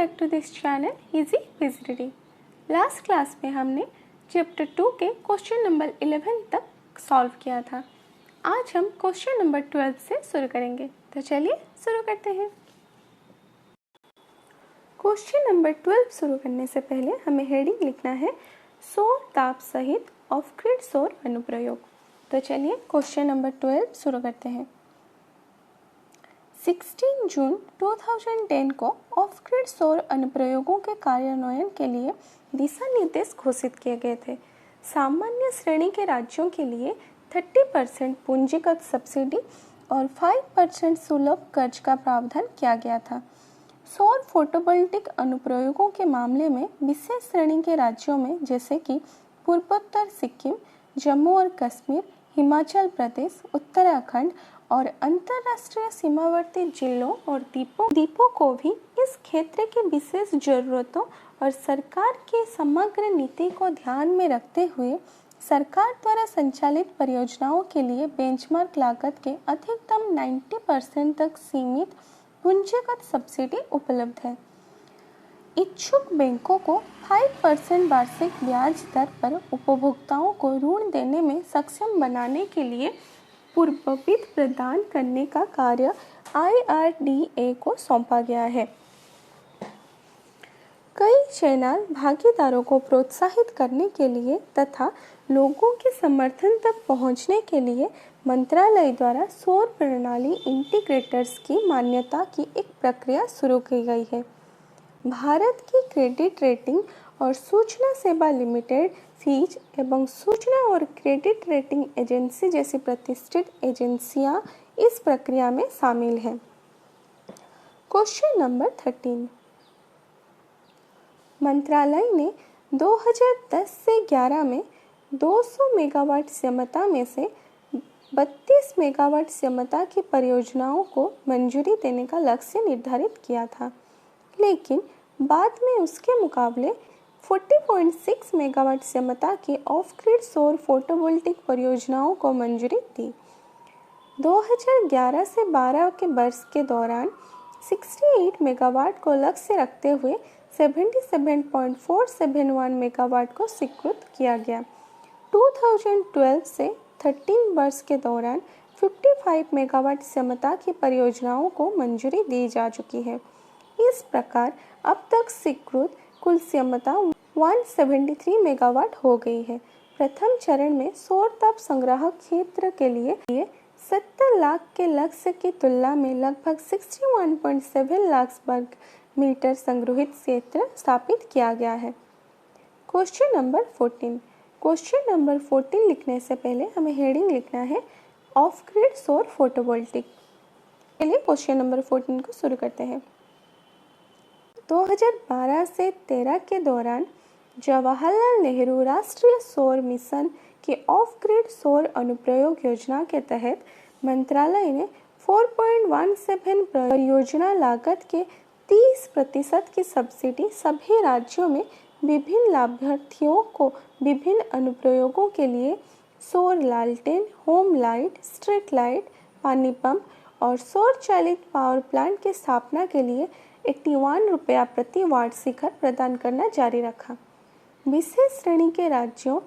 Back to this channel इजी विजिटरी। Last class में हमने चैप्टर 2 के क्वेश्चन नंबर 11 तक सॉल्व किया था। आज हम क्वेश्चन नंबर 12 से शुरू करेंगे, तो चलिए शुरू करते हैं। क्वेश्चन नंबर 12 शुरू करने से पहले हमें हेडिंग लिखना है सौर ताप सहित ऑफ ग्रिड सौर अनुप्रयोग। तो चलिए क्वेश्चन नंबर 12 शुरू करते हैं। 16 जून 2010 को ऑफ ग्रिड सौर अनुप्रयोगों के कार्यान्वयन के लिए दिशा निर्देश घोषित किए गए थे। सामान्य श्रेणी के राज्यों के लिए 30% पूंजीगत सब्सिडी और 5% सुलभ कर्ज का प्रावधान किया गया था। सौर फोटोवोल्टिक अनुप्रयोगों के मामले में विशेष श्रेणी के राज्यों में जैसे कि पूर्वोत्तर सिक्किम, जम्मू और कश्मीर, हिमाचल प्रदेश, उत्तराखंड और अंतर्राष्ट्रीय सीमावर्ती जिलों और द्वीपों को भी इस क्षेत्र की विशेष जरूरतों और सरकार की समग्र नीति को ध्यान में रखते हुए सरकार द्वारा संचालित परियोजनाओं के लिए बेंचमार्क लागत के अधिकतम 90% तक सीमित पूंजीगत सब्सिडी उपलब्ध है। इच्छुक बैंकों को 5% वार्षिक ब्याज दर पर उपभोक्ताओं को ऋण देने में सक्षम बनाने के लिए पूर्ववित्त प्रदान करने का कार्य IRDA को सौंपा गया है। कई चैनल भागीदारों को प्रोत्साहित करने के लिए तथा लोगों के समर्थन तक पहुंचने के लिए मंत्रालय द्वारा सौर प्रणाली इंटीग्रेटर्स की मान्यता की एक प्रक्रिया शुरू की गई है। भारत की क्रेडिट रेटिंग और सूचना सेवा लिमिटेड फीच एवं सूचना और क्रेडिट रेटिंग एजेंसी जैसी प्रतिष्ठित एजेंसियां इस प्रक्रिया में शामिल हैं। Question number 13। मंत्रालय ने 2010 से 11 में 200 मेगावाट क्षमता में से 32 मेगावाट क्षमता की परियोजनाओं को मंजूरी देने का लक्ष्य निर्धारित किया था, लेकिन बाद में उसके मुकाबले 40.6 मेगावाट क्षमता की ऑफ ग्रिड सौर फोटोवोल्टिक परियोजनाओं को मंजूरी दी। 2011 से 12 के वर्ष के दौरान 68 मेगावाट को लक्ष्य रखते हुए 77.471 मेगावाट को स्वीकृत किया गया। 2012 से 13 वर्ष के दौरान 55 मेगावाट क्षमता की परियोजनाओं को मंजूरी दी जा चुकी है। इस प्रकार अब तक स्वीकृत कुल क्षमता 173 मेगावाट हो गई है। प्रथम चरण में सौर ताप संग्रह क्षेत्र के लिए 70 लाख के लक्ष्य की तुलना में लगभग 61.7 लाख वर्ग मीटर संग्रहित क्षेत्र स्थापित किया गया है। Question number 14। क्वेश्चन नंबर 14 लिखने से पहले हमें हेडिंग लिखना है ऑफ ग्रिड सौर फोटोवोल्टिक। चलिए क्वेश्चन नंबर 14 को शुरू करते हैं। 2012 से 13 के दौरान जवाहरलाल नेहरू राष्ट्रीय सौर मिशन की ऑफ ग्रिड सौर अनुप्रयोग योजना के तहत मंत्रालय ने 4.17 परियोजना लागत के 30% की सब्सिडी सभी राज्यों में विभिन्न लाभार्थियों को विभिन्न अनुप्रयोगों के लिए सौर लालटेन, होम लाइट, स्ट्रीट लाइट, पानी पंप और सौर चालित पावर प्लांट की स्थापना के लिए 81 रुपया प्रति वाट शिखर प्रदान करना जारी रखा। विशेष श्रेणी के राज्यों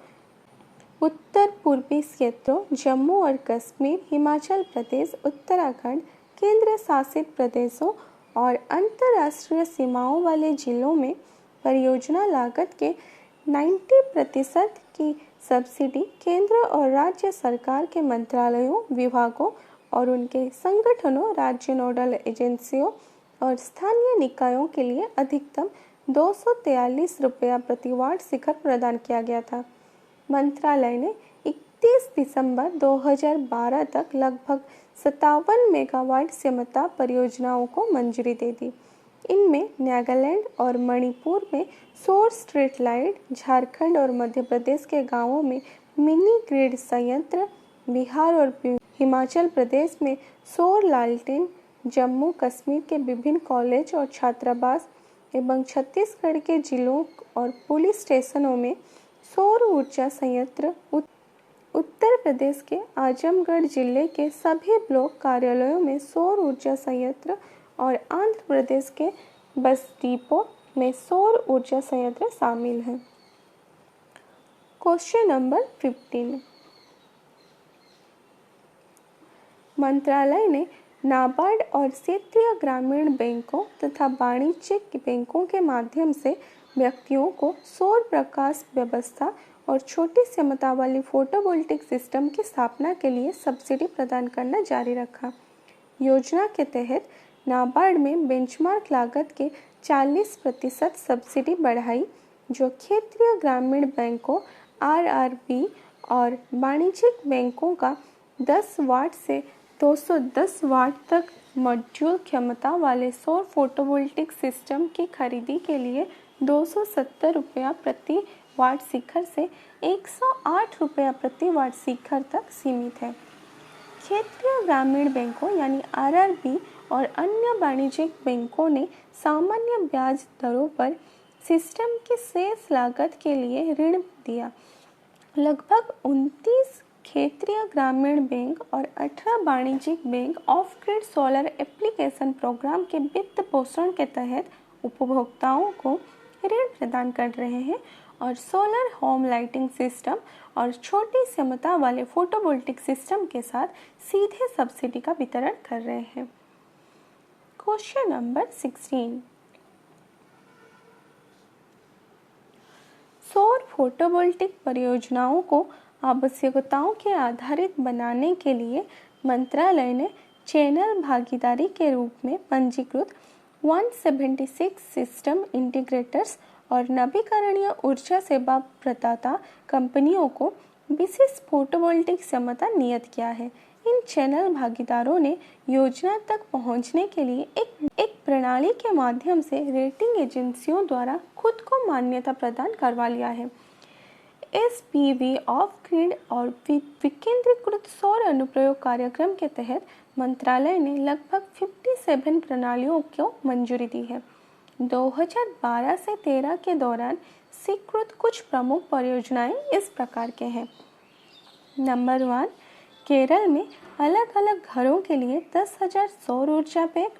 उत्तर पूर्वी क्षेत्रों जम्मू और कश्मीर, हिमाचल प्रदेश, उत्तराखंड, केंद्र शासित प्रदेशों और अंतर्राष्ट्रीय सीमाओं वाले जिलों में परियोजना लागत के 90% की सब्सिडी केंद्र और राज्य सरकार के मंत्रालयों, विभागों और उनके संगठनों, राज्य नोडल एजेंसियों और स्थानीय निकायों के लिए अधिकतम 243 रुपया प्रति वाट शिखर प्रदान किया गया था। मंत्रालय ने 31 दिसंबर 2012 तक लगभग 57 मेगावाट क्षमता परियोजनाओं को मंजूरी दे दी। इनमें नागालैंड और मणिपुर में सौर स्ट्रीट लाइट, झारखंड और मध्य प्रदेश के गांवों में मिनी ग्रिड संयंत्र, बिहार और हिमाचल प्रदेश में सौर लालटेन, जम्मू कश्मीर के विभिन्न कॉलेज और छात्रावास एवं छत्तीसगढ़ के जिलों और पुलिस स्टेशनों में सौर ऊर्जा संयंत्र, उत्तर प्रदेश के आजमगढ़ जिले के सभी ब्लॉक कार्यालयों में सौर ऊर्जा संयंत्र और आंध्र प्रदेश के बस डिपो में सौर ऊर्जा संयंत्र शामिल हैं। Question number 15। मंत्रालय ने नाबार्ड और क्षेत्रीय ग्रामीण बैंकों तथा वाणिज्यिक बैंकों के माध्यम से व्यक्तियों को सौर प्रकाश व्यवस्था और छोटी क्षमता वाली फोटोवोल्टिक सिस्टम की स्थापना के लिए सब्सिडी प्रदान करना जारी रखा। योजना के तहत नाबार्ड में बेंचमार्क लागत के 40% सब्सिडी बढ़ाई, जो क्षेत्रीय ग्रामीण बैंकों आरआरबी और वाणिज्यिक बैंकों का 10 वाट से 210 वाट तक मॉड्यूल क्षमता वाले सौर फोटोवोल्टिक सिस्टम की खरीदी के लिए 270 रुपया प्रति वाट शिखर से 108 रुपया प्रति वाट शिखर तक सीमित है। क्षेत्रीय ग्रामीण बैंकों यानी आरआरबी और अन्य वाणिज्यिक बैंकों ने सामान्य ब्याज दरों पर सिस्टम की शेष लागत के लिए ऋण दिया। लगभग 29 क्षेत्रीय ग्रामीण बैंक और 18 वाणिज्यिक bank of grid solar application program के वित्त पोषण के तहत उपभोक्ताओं को ऋण प्रदान कर रहे हैं और सोलर होम लाइटिंग सिस्टम और छोटी क्षमता वाले फोटोवोल्टिक सिस्टम के साथ सीधे सब्सिडी का वितरण कर रहे हैं। Question number 16। सौर फोटोवोल्टिक परियोजनाओं को आवश्यकताओं के आधारित बनाने के लिए मंत्रालय ने चैनल भागीदारी के रूप में पंजीकृत 176 सिस्टम इंटीग्रेटर्स और नवीकरणीय ऊर्जा सेवा प्रदाता कंपनियों को विशेष फोटोवोल्टिक क्षमता नियत किया है। इन चैनल भागीदारों ने योजना तक पहुंचने के लिए एक प्रणाली के माध्यम से रेटिंग एजेंसियों द्वारा खुद को मान्यता प्रदान करवा लिया है। एसपीवी ऑफ ग्रिड और विकेंद्रीकृत सौर अनुप्रयोग कार्यक्रम के तहत मंत्रालय ने लगभग 57 प्रणालियों को मंजूरी दी है। 2012 से 13 के दौरान स्वीकृत कुछ प्रमुख परियोजनाएं इस प्रकार के हैं। नंबर 1, केरल में अलग अलग घरों के लिए 10,000 सौर ऊर्जा पैक।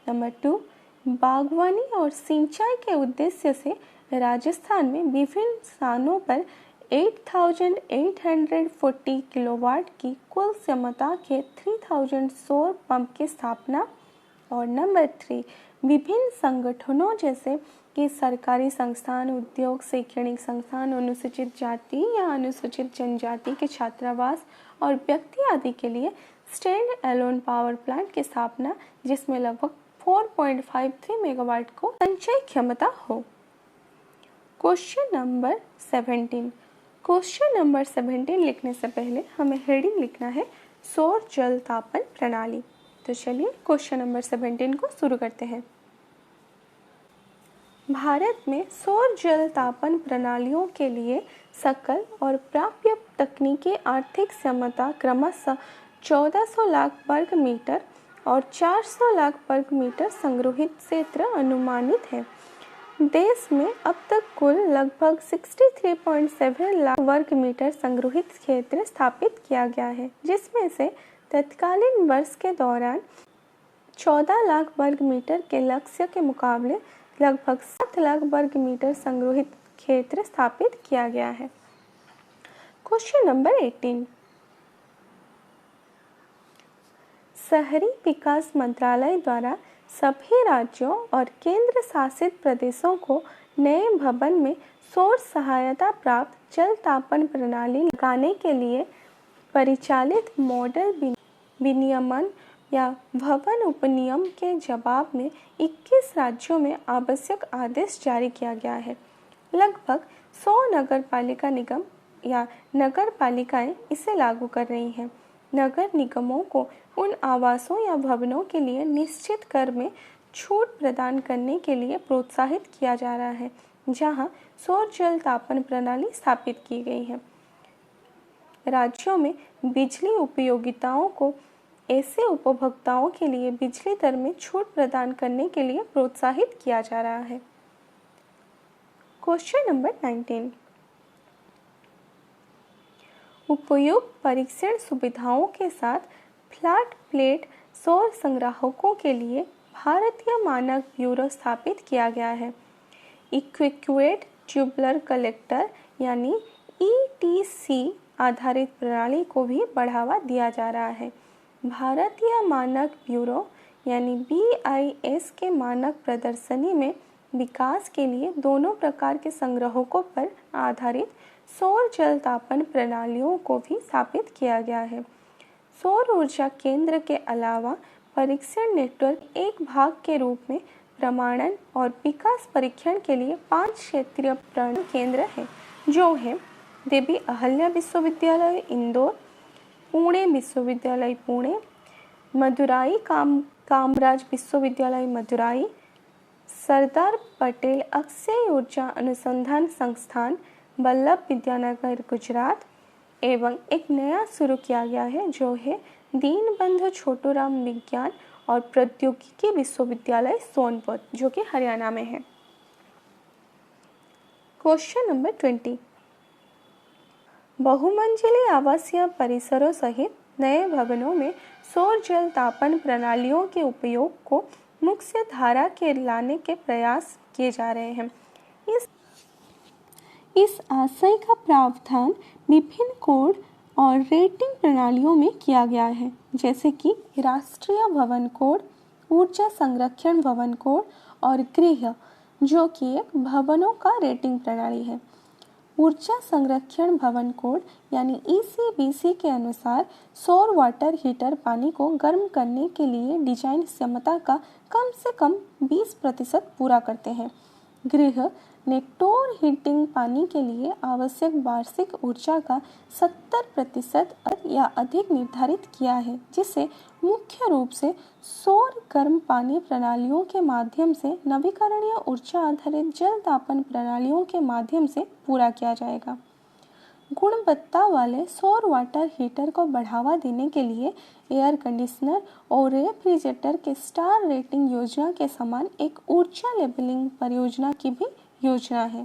नंबर 2, बागवानी और सिंचाई के उद्देश्य से राजस्थान में विभिन्न स्थानों पर 8,840 किलोवाट की कुल क्षमता के 3,000 सौर पंप की स्थापना। और नंबर 3, विभिन्न संगठनों जैसे कि सरकारी संस्थान, उद्योग, शैक्षणिक संस्थान, अनुसूचित जाति या अनुसूचित जनजाति के छात्रावास और व्यक्ति आदि के लिए स्टैंड एलोन पावर प्लांट की स्थापना, जिसमें लगभग 4.53 मेगावाट को संचय क्षमता हो। Question number 17। क्वेश्चन नंबर 17 लिखने से पहले हमें हेडिंग लिखना है सौर जल तापन प्रणाली। तो चलिए क्वेश्चन नंबर 17 को शुरू करते हैं। भारत में सौर जल तापन प्रणालियों के लिए सकल और प्राप्य तकनीकी आर्थिक क्षमता क्रमशः 1400 लाख वर्ग मीटर और 400 लाख वर्ग मीटर संग्रहित क्षेत्र अनुमानित है। देश में अब तक कुल लगभग 63.7 लाख वर्ग मीटर संग्रहित क्षेत्र स्थापित किया गया है, जिसमें से तत्कालीन वर्ष के दौरान 14 लाख वर्ग मीटर के लक्ष्य के मुकाबले लगभग 7 लाख वर्ग मीटर संग्रहित क्षेत्र स्थापित किया गया है। Question number 18। शहरी विकास मंत्रालय द्वारा सभी राज्यों और केंद्र शासित प्रदेशों को नए भवन में सौर सहायता प्राप्त जल तापन प्रणाली लगाने के लिए परिचालित मॉडल विनियमन या भवन उपनियम के जवाब में 21 राज्यों में आवश्यक आदेश जारी किया गया है। लगभग 100 नगर पालिका निगम या नगर पालिकाएं इसे लागू कर रही हैं। नगर निगमों को उन आवासों या भवनों के लिए निश्चित कर में छूट प्रदान करने के लिए प्रोत्साहित किया जा रहा है, जहां सौर जल तापन प्रणाली स्थापित की गई है। राज्यों में बिजली उपयोगिताओं को ऐसे उपभोक्ताओं के लिए बिजली दर में छूट प्रदान करने के लिए प्रोत्साहित किया जा रहा है। Question number 19। उपयुक्त परीक्षण सुविधाओं के साथ फ्लैट प्लेट सौर संग्राहकों के लिए भारतीय मानक ब्यूरो स्थापित किया गया है। इक्विवेट ट्यूबुलर कलेक्टर यानी ETC आधारित प्रणाली को भी बढ़ावा दिया जा रहा है। भारतीय मानक ब्यूरो यानी BIS के मानक प्रदर्शनी में विकास के लिए दोनों प्रकार के संग्राहकों पर आधारित सौर जल तापन प्रणालियों को भी स्थापित किया गया है। सौर ऊर्जा केंद्र के अलावा परीक्षण नेटवर्क एक भाग के रूप में प्रमाणन और विकास परीक्षण के लिए 5 क्षेत्रीय प्रमाणन केंद्र हैं, जो है देवी अहल्या विश्वविद्यालय इंदौर, पुणे विश्वविद्यालय पुणे, मदुराई कामराज विश्वविद्यालय मदुराई, सरदार पटेल अक्षय ऊर्जा अनुसंधान संस्थान वल्लभ विद्यानगर गुजरात, एवं एक नया शुरू किया गया है जो है दीनबंधु छोटूराम विज्ञान और प्रौद्योगिकी विश्वविद्यालय सोनपुर, जो कि हरियाणा में है। Question number 20। बहुमंजिली आवासीय परिसरों सहित नए भवनों में सौर जल तापन प्रणालियों के उपयोग को मुख्य धारा के लाने के प्रयास किए जा रहे हैं। इस आशय का प्रावधान विभिन्न कोड और रेटिंग प्रणालियों में किया गया है, जैसे कि राष्ट्रीय भवन कोड, ऊर्जा संरक्षण भवन कोड और गृह, जो कि एक भवनों का रेटिंग प्रणाली है। ऊर्जा संरक्षण भवन कोड यानी ECBC के अनुसार सौर वाटर हीटर पानी को गर्म करने के लिए डिजाइन क्षमता का कम से कम 20% पूरा करते हैं। गृह ने टोर हीटिंग पानी के लिए आवश्यक वार्षिक ऊर्जा का 70% या अधिक निर्धारित किया है, जिसे मुख्य रूप से सौर गर्म पानी प्रणालियों के माध्यम से नवीकरणीय ऊर्जा आधारित जल तापन प्रणालियों के माध्यम से पूरा किया जाएगा। गुणवत्ता वाले सौर वाटर हीटर को बढ़ावा देने के लिए एयर कंडीशनर और रेफ्रिजरेटर के स्टार रेटिंग योजना के समान एक ऊर्जा लेबलिंग परियोजना की भी योजना है।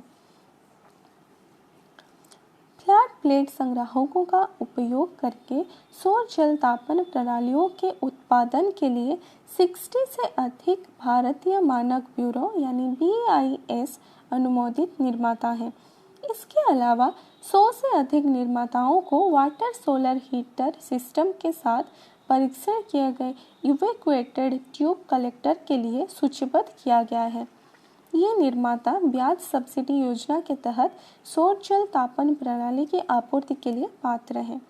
फ्लैट प्लेट संग्राहकों का उपयोग करके सौर जल तापन प्रणालियों के उत्पादन के लिए 60 से अधिक भारतीय मानक ब्यूरो यानी BIS अनुमोदित निर्माता हैं। इसके अलावा 100 से अधिक निर्माताओं को वाटर सोलर हीटर सिस्टम के साथ परीक्षण किए गए इवैक्यूएटेड ट्यूब कलेक्टर के लिए सूचीबद्ध किया गया है। ये निर्माता ब्याज सब्सिडी योजना के तहत सौर जल तापन प्रणाली की आपूर्ति के लिए पात्र हैं।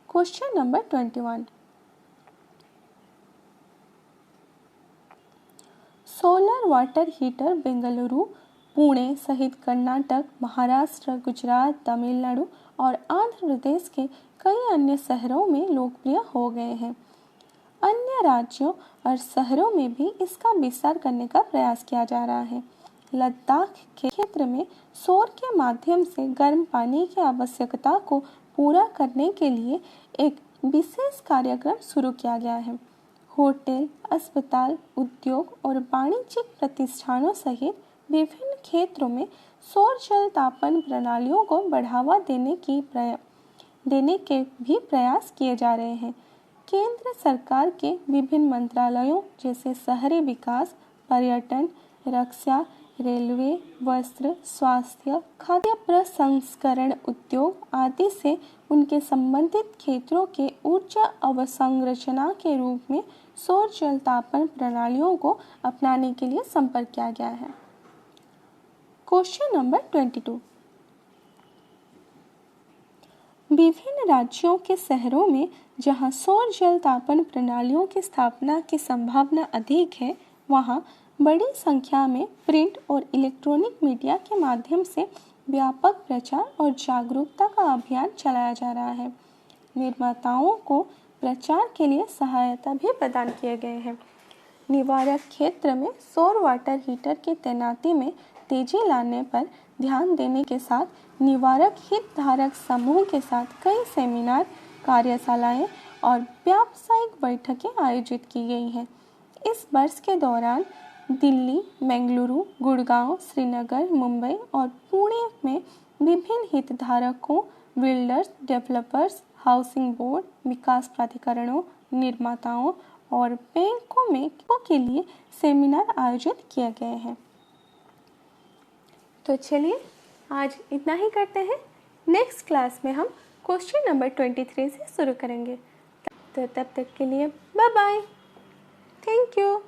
Question number 21। Solar water heater Bengaluru, Pune सहित कर्नाटक, महाराष्ट्र, गुजरात, तमिलनाडु और आंध्र प्रदेश के कई अन्य शहरों में लोकप्रिय हो गए हैं। अन्य राज्यों और शहरों में भी इसका विस्तार करने का प्रयास किया जा रहा है। लद्दाख के क्षेत्र में सौर के माध्यम से गर्म पानी की आवश्यकता को पूरा करने के लिए एक विशेष कार्यक्रम शुरू किया गया है। होटल, अस्पताल, उद्योग और वाणिज्यिक प्रतिष्ठानों सहित विभिन्न क्षेत्रों में सौर जल तापन प्रणालियों को बढ़ावा देने के भी प्रयास किए जा रहे हैं। केंद्र सरकार के विभिन्न मंत्रालयों जैसे शहरी विकास, पर्यटन, रक्षा, रेलवे, वस्त्र, स्वास्थ्य, खाद्य प्रसंस्करण उद्योग आदि से उनके संबंधित क्षेत्रों के ऊर्जा अवसंरचना के रूप में सौर जल तापन प्रणालियों को अपनाने के लिए संपर्क किया गया है। Question number 22। विभिन्न राज्यों के शहरों में जहां सौर जल तापन प्रणालियों की स्थापना की संभावना अधिक है, वहां बड़ी संख्या में प्रिंट और इलेक्ट्रॉनिक मीडिया के माध्यम से व्यापक प्रचार और जागरूकता का अभियान चलाया जा रहा है। निर्माताओं को प्रचार के लिए सहायता भी प्रदान किए गए हैं। निवारक क्षेत्र में सौर वाटर हीटर की तैनाती में तेजी लाने पर ध्यान देने के साथ निवारक हितधारक समूह के साथ कई सेमिनार, कार्यशालाएं और व्यावसायिक बैठकें आयोजित की गई हैं। इस वर्ष के दौरान दिल्ली, बेंगलुरु, गुड़गांव, श्रीनगर, मुंबई और पुणे में विभिन्न हितधारकों, बिल्डर्स, डेवलपर्स, हाउसिंग बोर्ड, विकास प्राधिकरणों, निर्माताओं और बैंकों में के लिए सेमिनार आयोजित किए गए हैं। तो चलिए आज इतना ही करते हैं। नेक्स्ट क्लास में हम क्वेश्चन नंबर 23 से शुरू करेंगे। तो तब तक के लिए बाय बाय। Thank you.